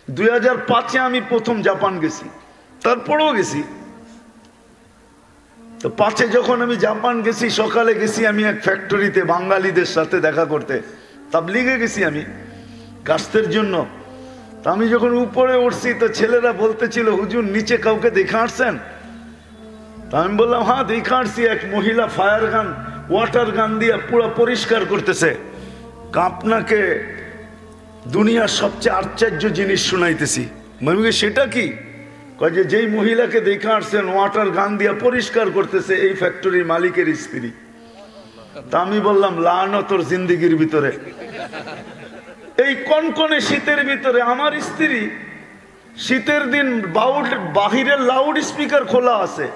2005-এ আমি প্রথম জাপান গেছি, তারপরেও গেছি। তো 5-এ যখন আমি জাপান গেছি, সকালে গেছি আমি এক ফ্যাক্টরিতে বাঙালিদের সাথে দেখা করতে, তাবলিগে গেছি আমি কাস্তের জন্য। তা আমি যখন উপরে উঠছি তো ছেলেরা বলতেছিল, হুজুর নিচে কাউকে দেখে আসছেন? তা আমি বললাম, হ্যাঁ দেখে আসছি, এক মহিলা ফায়ার গান ওয়াটার গান দিয়ে পুরো পরিষ্কার করতেছে। আপনাকে দুনিয়ার সবচেয়ে আশ্চর্য জিনিস শোনাইতেছি। মানে সেটা কি? কয় যে যেই মহিলাকে দেখে আসছেন ওয়াটার গান দিয়ে পরিষ্কার করতেছে, এই ফ্যাক্টরির মালিকের স্ত্রী। তা আমি বললাম, লানতর জিন্দেগির ভিতরে, এই কনকনে শীতের ভিতরে আমার স্ত্রী, শীতের দিন বাহিরের লাউড স্পিকার খোলা আছে।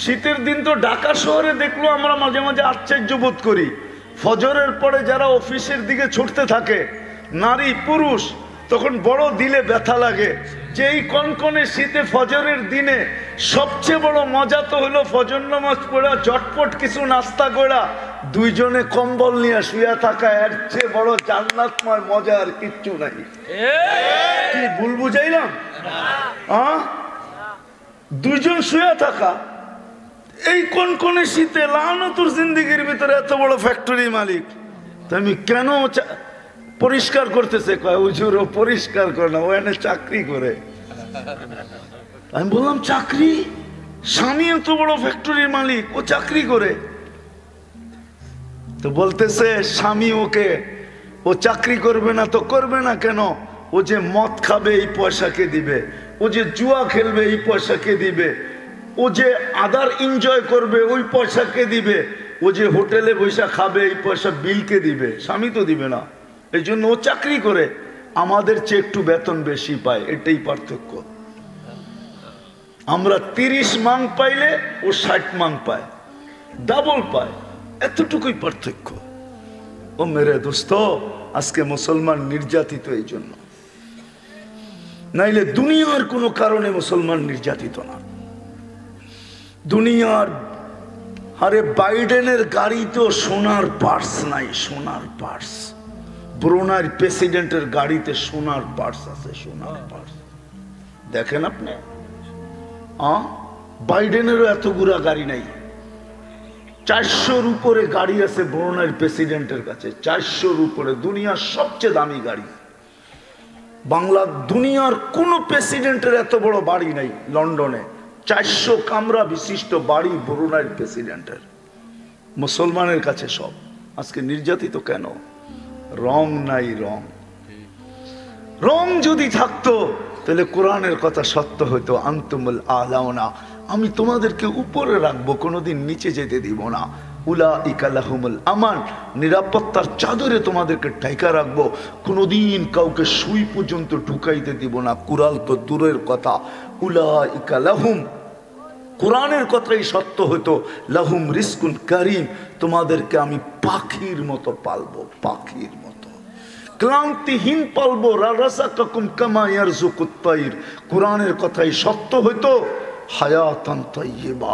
শীতের দিন তো ঢাকা শহরে দেখলো আমরা মাঝে মাঝে আশ্চর্য বোধ করি, ফজরের পরে যারা অফিসের দিকে ছুটতে থাকে নারী পুরুষ, তখন বড় দিলে ব্যথা লাগে যে এই কনকনে শীতে ফজরের দিনে সবচেয়ে বড় মজা তো হলো ফজর নামাজ পড়া, ঝটপট কিছু নাস্তা করা, দুইজনে কম্বল নিয়ে শুয়ে থাকা। এর চেয়ে বড় জান্নাতময় মজা আর কিচ্ছু নাই। কি ভুল বুঝাইলাম? দুইজন শুয়ে থাকা এই কনকনে শীতে, লানতুর জিন্দেগির ভিতরে এত বড় ফ্যাক্টরি মালিক। তো আমি কেন পরিষ্কার করতেছে? কয় হুজুর ও পরিষ্কার করে না, ও এনে চাকরি করে। আমি বললাম, চাকরি? স্বামী এত বড় ফ্যাক্টরির মালিক, ও চাকরি করে? তো বলতেছে স্বামী ওকে, ও চাকরি করবে না তো করবে না কেন? ও যে মদ খাবে এই পয়সা কে দিবে? ও যে জুয়া খেলবে এই পয়সা কে দিবে? ও যে আদার এনজয় করবে ওই পয়সা কে দিবে? ও যে হোটেলে বৈশা খাবে এই পয়সা বিল কে দিবে? স্বামী তো দিবে না। এই জন্য ও চাকরি করে, আমাদের চেয়ে একটু বেতন বেশি পায়, এটাই পার্থক্য। আমরা 30 মান পাইলে ও 60 মান পায়, ডাবল পায়, এতটুকুই পার্থক্য। ও মেরে দোস্ত, আজকে মুসলমান নির্যাতিত এই জন্য, নাইলে দুনিয়ার কোনো কারণে মুসলমান নির্যাতিত না। দুনিয়ার, আরে বাইডেনের গাড়ি তো সোনার পার্স নাই, সোনার পার্স। ব্রুনাইর প্রেসিডেন্টের গাড়িতে সোনার পার্স আছে, সোনার পার্স। দেখেন আপনি, বাইডেনেরও এতগুলা গাড়ি নাই। 400-র উপরে গাড়ি আছে ব্রুনাইর প্রেসিডেন্টের কাছে, 400-র উপরে, দুনিয়ার সবচেয়ে দামি গাড়ি। বাংলা দুনিয়ার কোন প্রেসিডেন্টের এত বড় বাড়ি নাই। লন্ডনে 400 কামরা বিশিষ্ট বাড়ি ব্রুনাইর প্রেসিডেন্টের। মুসলমানের কাছে সব। আজকে নির্যাতিত কেন? রং নাই। রং যদি থাকতো তাহলে কোরআনের কথা সত্য হইতো, আনতুমুল আলাউনা, আমি তোমাদেরকে উপরে রাখবো, কোনোদিন নিচে যেতে দিব না। উলাইকা লাহুমুল আমান, নিরাপত্তার চাদরে তোমাদেরকে ঢাকা রাখবো, কোনোদিন কাউকে সুই পর্যন্ত ঢুকাইতে দিব না। কুরাল তো দূরের কথা। উলাইকা লাহুম, কোরআনের কথাই সত্য হতো, লাহুম রিজকুন কারীম, তোমাদেরকে আমি পাখির মতো পালবো, পাখির মতো ক্লান্তিহীন পালবো। রাযাকাকুম কামা ইয়ারযুকুত তাইর, কোরআনের কথাই সত্য হইতো। হায়াতান তাইয়্যিবা,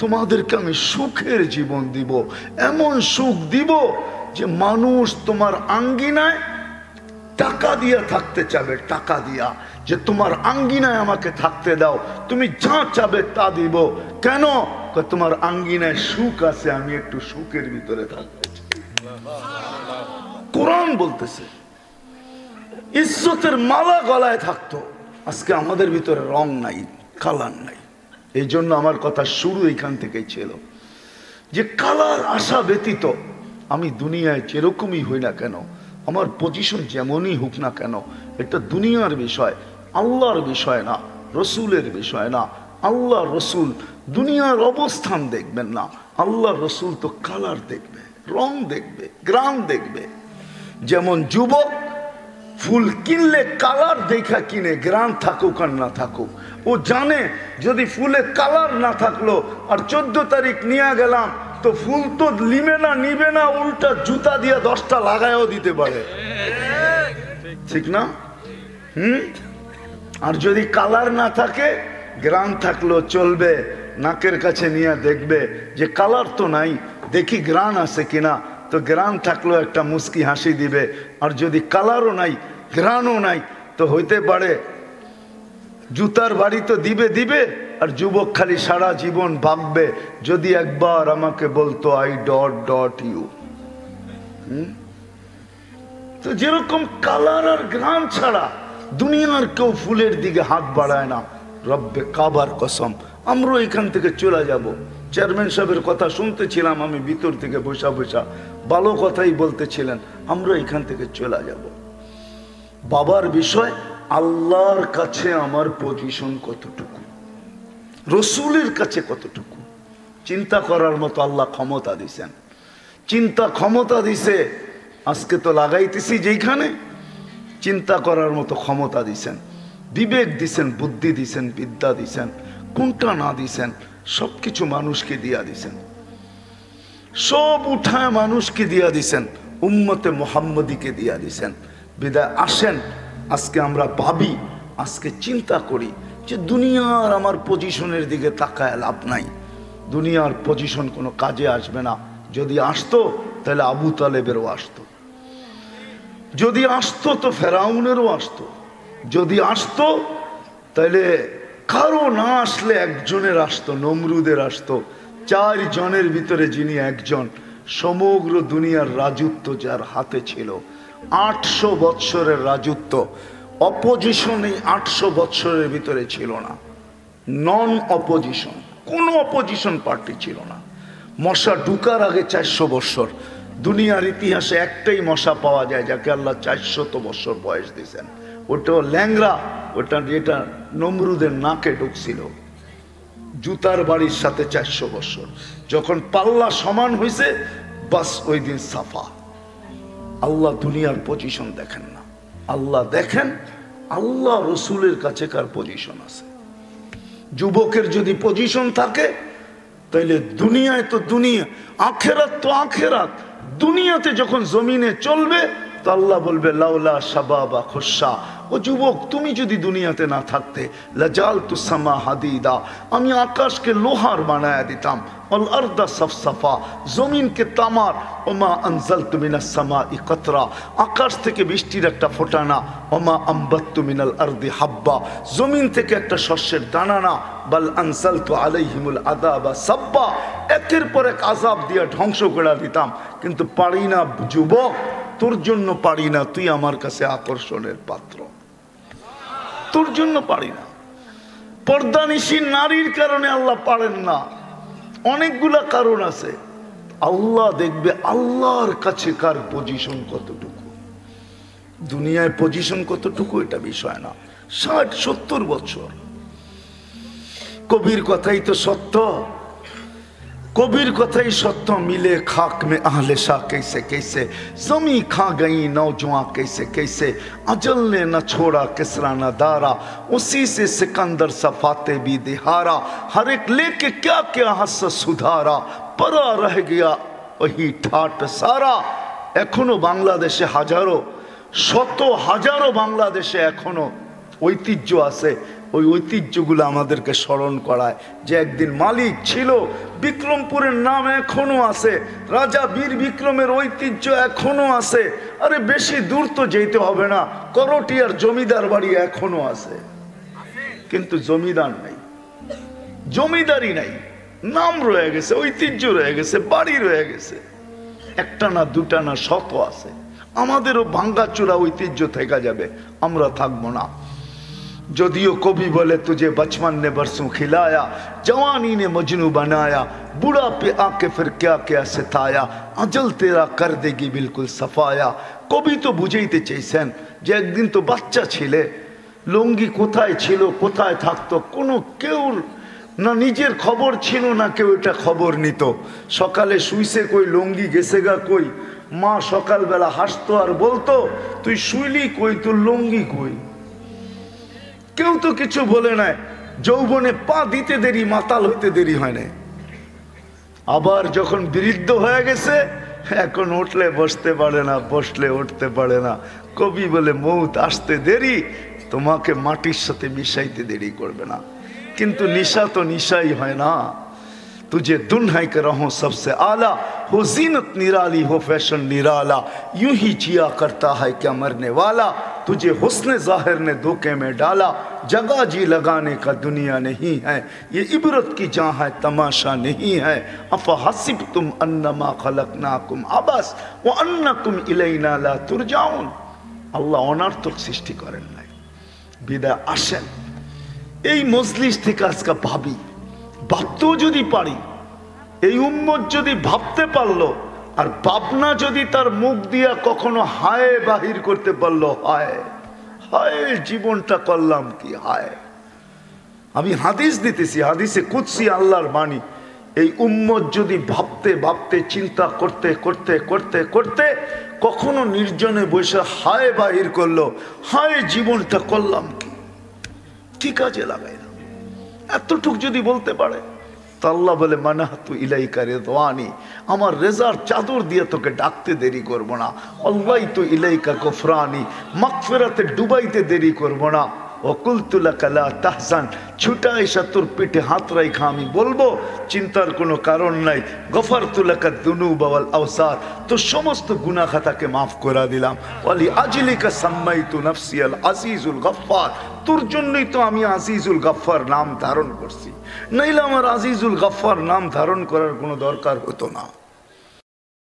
তোমাদেরকে আমি সুখের জীবন দিব, এমন সুখ দিব যে মানুষ তোমার আঙ্গিনায় টাকা দিয়া থাকতে চাবে, টাকা দিয়া, যে তোমার আঙ্গিনায় আমাকে থাকতে দাও, তুমি যা চাবে তা দিব। কেন? তোমার আঙ্গিনায় সুখ আছে, আমি একটু সুখের ভিতরে থাকতে চাই। কোরআন বলতেছে ইজ্জতের মালা গলায় থাকতো। আজকে আমাদের ভিতরে রং নাই, কালার নাই। এই জন্য আমার কথা শুরু এইখান থেকেই ছিল যে কালার আশা ব্যতীত আমি দুনিয়ায় যেরকমই হই না কেন, আমার পজিশন যেমনই হোক না কেন, এটা দুনিয়ার বিষয়, আল্লাহর বিষয় না, রসুলের বিষয় না। আল্লাহ রসুল দুনিয়ার অবস্থান দেখবেন না, আল্লাহ রসুল তো কালার দেখবে, রং দেখবে, গ্রাম দেখবে। যেমন যুবক ফুল কিনলে কালার দেখা কিনে, গ্রাম থাকুক আর না থাকুক। ও জানে যদি ফুলে কালার না থাকলো আর 14 তারিখ নিয়ে গেলাম তো ফুল তো নিবে না, উল্টা জুতা দিয়ে 10টা লাগায়ও দিতে পারে, ঠিক না? আর যদি কালার না থাকে, গ্রাম থাকলো চলবে, নাকের কাছে নিয়ে দেখবে যে কালার তো নাই, দেখি গ্রান আছে কিনা, তো গ্রান থাকলো একটা মুস্কি হাসি দিবে। আর যদি কালারও নাই, গ্রানও নাই, তো হইতে পারে জুতার বাড়ি তো দিবে দিবে, আর যুবক খালি সারা জীবন ভাববে যদি একবার আমাকে বলতো আই ডট ডট ইউ। তো যেরকম কালার আর গ্রাম ছাড়া দুনিয়ার কেউ ফুলের দিকে হাত বাড়ায় না। রব্বে কাবার কসম আমরাও এখান থেকে চলে যাব। চেয়ারম্যান সাহেবের কথা শুনতেছিলাম আমি ভিতর থেকে বসা বসা, ভালো কথাই বলতেছিলেন, আমরা এখান থেকে চলে যাব। বাবার বিষয়, আল্লাহর কাছে আমার পজিশন কতটুকু, রসুলের কাছে কতটুকু, চিন্তা করার মতো আল্লাহ ক্ষমতা দিছেন। চিন্তা ক্ষমতা দিছে, আজকে তো লাগাইতেছি যেখানে, চিন্তা করার মতো ক্ষমতা দিছেন, বিবেক দিছেন, বুদ্ধি দিছেন, বিদ্যা দিছেন। কোনটা না দিছেন? সব কিছু মানুষকে দিয়া দিছেন, সব উঠায় মানুষকে দিয়া দিছেন, উম্মতে মুহাম্মদীকে দিয়া দিছেন। বিদায় আসেন আজকে আমরা ভাবি, আজকে চিন্তা করি যে দুনিয়ার আমার পজিশনের দিকে তাকায় লাভ নাই। দুনিয়ার পজিশন কোনো কাজে আসবে না। যদি আসতো তাহলে আবু তালেবেরও আসতো, যদি আসতো তো ফেরাউনেরও আসতো, যদি আসতো তাহলে কারো না আসলে একজনের আসতো, নমরুদের আসতো। 4 জনের ভিতরে যিনি একজন, সমগ্র দুনিয়ার রাজত্ব যার হাতে ছিল, 800 বৎসরের রাজত্ব, অপোজিশন এই 800 বৎসরের ভিতরে ছিল না। নন অপোজিশন, কোনো অপোজিশন পার্টি ছিল না। মশা ঢুকার আগে 400 বৎসর দুনিয়ার ইতিহাসে একটাই মশা পাওয়া যায় যাকে আল্লাহ 400 বৎসর বয়স দিয়েছেন। ওটাও ল্যাংরা, ওটা যেটা নমরুদের নাকে ঢুকছিল, জুতার বাড়ির সাথে 400 বৎসর। যখন পাল্লা সমান হয়েছে বাস ওই দিন সাফা। আল্লাহ দুনিয়ার পজিশন দেখেন না, আল্লাহ দেখেন আল্লাহ রসুলের কাছে কার পজিশন আছে। যুবকের যদি পজিশন থাকে তাইলে দুনিয়ায় তো দুনিয়া, আখেরাত তো আখেরাত। দুনিয়াতে যখন জমিনে চলবে তো আল্লাহ বলবে লাউলা শাবাবা খুশা, ও যুবক তুমি যদি দুনিয়াতে না থাকতে, লাজালতু সামা হাদিদা, আমি আকাশকে লোহার বানায়া দিতাম, অল আরদা সফসফা, জমিনকে তামার, ওমা আনজালতু মিনাস সামাই কতরা, আকাশ থেকে বৃষ্টির একটা ফোঁটা না, ওমা আম্বাততু মিনাল আরদি হাব্বা, জমিন থেকে একটা শস্যের দানা না, বাল আনজালতু আলাইহিমুল আযাবা সাব্বা, একের পর এক আযাব দিয়া ধ্বংস করে দিতাম। কিন্তু পারি না যুবক, তোর জন্য পারি না, তুই আমার কাছে আকর্ষণের পাত্র, তোর জন্য পারি না। পর্দানিশী নারীর কারণে আল্লাহ পারেন না, অনেকগুলা কারণ আছে। আল্লাহ দেখবে আল্লাহর কাছে কার পজিশন কতটুকু, দুনিয়ায় পজিশন কতটুকু এটা বিষয় না। 60-70 বছর, কবির কথাই তো সত্য, कबीर कथई सत्य मिले खाक में आहले शाह कैसे कैसे, जमी खा गई नौजवां कैसे कैसे, अजल ने न छोड़ा किसरा न दारा, उसी से सिकंदर सफाते भी दिहारा, हर एक लेके क्या क्या हस सुधारा, परा रह गया वही ठाट सारा। एखोनो बांग्लादेशे हजारों शत हजारों बांग्लादेशे एखोनो ঐতিহ্য আছে, ওই ঐতিহ্যগুলো আমাদেরকে স্মরণ করায় যে একদিন মালিক ছিল, বিক্রমপুরের নাম এখনো আছে, রাজা বীর বিক্রমের ঐতিহ্য এখনো আছে। আরে বেশি দূর তো যেতে হবে না, করটিয়ার জমিদার বাড়ি এখনো আছে, কিন্তু জমিদার নাই, জমিদারি নাই, নাম রয়ে গেছে, ঐতিহ্য রয়ে গেছে, বাড়ি রয়ে গেছে, একটা না দুটা না শত আছে। আমাদেরও ভাঙ্গাচোরা ঐতিহ্য থেকে যাবে, আমরা থাকবো না। যদিও কবি বলে तुझे बचपन ने बरसों खिलाया, जवानी ने मजनू बनाया, बुढ़ा पे आके फिर क्या क्या सिताया, अजल तेरा कर देगी बिल्कुल सफाया। কবি তো বুঝাইতে চাইছেন যে একদিন তো বাচ্চা ছিলে, লুঙ্গি কোথায় ছিল কোথায় থাকতো কোনো কেউ না, নিজের খবর ছিল না, কেউ এটা খবর নিত। সকালে শুইছে কই, লুঙ্গি গেছে গা কই, মা সকালবেলা হাসতো আর বলতো তুই শুইলি কই, তোর লুঙ্গি কই, কেউ তো কিছু বলে নাই। যৌবনে পা দিতে দেরি, মাতাল হইতে দেরি হয় না। আবার যখন বৃদ্ধ হয়ে গেছে, এখন উঠলে বসতে পারে না, বসলে উঠতে পারে না। কবি বলে মৌত আসতে দেরি, তোমাকে মাটির সাথে মিশাইতে দেরি করবে না। কিন্তু নিশা তো নিশাই হয় না। तुझे दुन्हाई कर रहूं सबसे आला, हो जीनत निराली हो फैशन निराला, यूं ही जिया करता है क्या मरने वाला। तुझे हुस्न ज़ाहिर ने धोखे में डाला, जगह जी लगाने का दुनिया नहीं है, ये इबरत की जहाँ है तमाशा नहीं है। अफ़हसिबतुम अन्नमा खलक़नाकुम अबस व अन्नकुम इलैना ला तुरजाउन। আল্লাহ অনার্থক সৃষ্টি করেন নাই। বিদায় আসেন এই মজলিস থেকে আজকে ভাবি, ভাবতেও যদি পারি, এই উম্মত যদি ভাবতে পারলো, আর ভাবনা যদি তার মুখ দিয়া কখনো হায় বাহির করতে পারলো, হায় হায় জীবনটা করলাম কি, হায়। আমি হাদিস দিতেছি, হাদিসে কুদসি আল্লাহর বাণী। এই উম্মত যদি ভাবতে ভাবতে চিন্তা করতে করতে করতে করতে কখনো নির্জনে বসে হায় বাহির করলো, হায় জীবনটা করলাম কি, কি কাজে লাগাইলাম, এতটুক যদি বলতে পারে, তা আল্লাহ বলে মানাহাতু ইলাইকা রিদওয়ানি, আমার রেজার চাদর দিয়ে তোকে ডাকতে দেরি করব না। আল্লাহতু ইলাইকা গফরানি, মাগফিরাতে ডুবাইতে দেরি করব না। ওকুলতু লাকা লা তাহজান, ছুটা এসে তোর পিঠে হাত রাইখা আমি বলবো চিন্তার কোনো কারণ নাই। গফারতু লাকা যুনুবা ওয়াল আওসার, তোর সমস্ত গুনাহ খাতাকে মাফ করে দিলাম। ওয়ালি আজলিকা সাম্মাইতু নাফসি আল আজিজুল গফফার, তোর জন্যই তো আমি আজিজুল গফফার নাম ধারণ করছি, নাইলে আমার আজিজুল গফফার নাম ধারণ করার কোনো দরকার হতো না।